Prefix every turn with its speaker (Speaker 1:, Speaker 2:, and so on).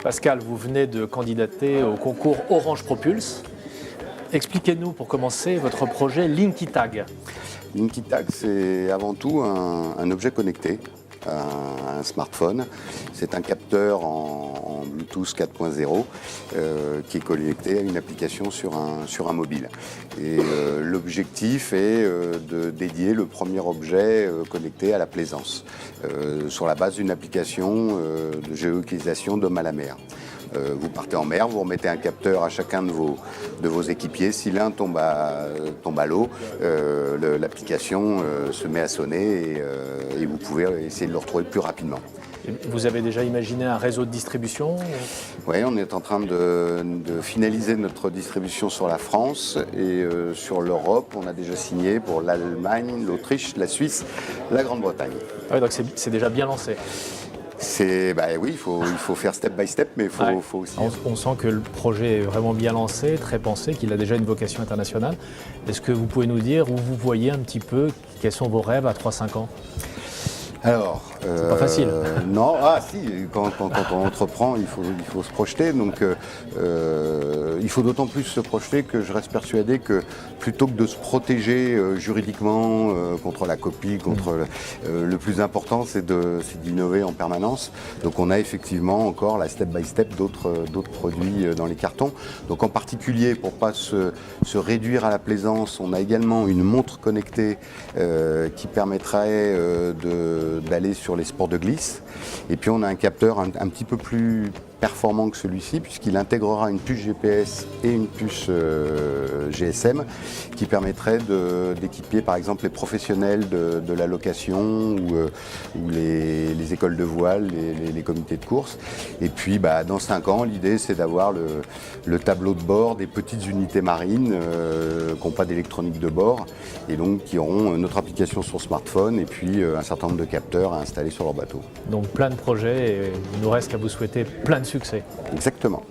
Speaker 1: Pascal, vous venez de candidater au concours Orange Propulse. Expliquez-nous pour commencer votre projet LinkyTag.
Speaker 2: LinkyTag, c'est avant tout un objet connecté, un smartphone. C'est un capteur en Bluetooth 4.0 qui est connecté à une application sur un mobile. Et l'objectif est de dédier le premier objet connecté à la plaisance sur la base d'une application de géolocalisation d'homme à la mer. Vous partez en mer, vous remettez un capteur à chacun de vos équipiers. Si l'un tombe à l'eau, l'application se met à sonner et vous pouvez essayer de le retrouver plus rapidement.
Speaker 1: Vous avez déjà imaginé un réseau de distribution ?
Speaker 2: Oui, on est en train de finaliser notre distribution sur la France et sur l'Europe. On a déjà signé pour l'Allemagne, l'Autriche, la Suisse, la Grande-Bretagne.
Speaker 1: Ah oui, donc c'est déjà bien lancé.
Speaker 2: Oui, il faut faire step by step, mais il faut aussi...
Speaker 1: On sent que le projet est vraiment bien lancé, très pensé, qu'il a déjà une vocation internationale. Est-ce que vous pouvez nous dire où vous voyez un petit peu, quels sont vos rêves à 3-5 ans ?
Speaker 2: Alors,
Speaker 1: c'est pas facile.
Speaker 2: Non, si, quand on entreprend, il faut se projeter. Donc, il faut d'autant plus se projeter que je reste persuadé que plutôt que de se protéger juridiquement contre la copie, le plus important, c'est d'innover en permanence. Donc, on a effectivement encore la step by step d'autres produits dans les cartons. Donc, en particulier, pour pas se réduire à la plaisance, on a également une montre connectée qui permettrait d'aller sur les sports de glisse. Et puis on a un capteur un petit peu plus performant que celui-ci puisqu'il intégrera une puce GPS et une puce GSM qui permettrait d'équiper par exemple les professionnels de la location ou les écoles de voile, les comités de course. Et puis dans 5 ans, l'idée c'est d'avoir le tableau de bord des petites unités marines qui n'ont pas d'électronique de bord et donc qui auront notre application sur smartphone et puis un certain nombre de capteurs à installer sur leur bateau.
Speaker 1: Donc plein de projets et il nous reste qu'à vous souhaiter plein de succès.
Speaker 2: Exactement.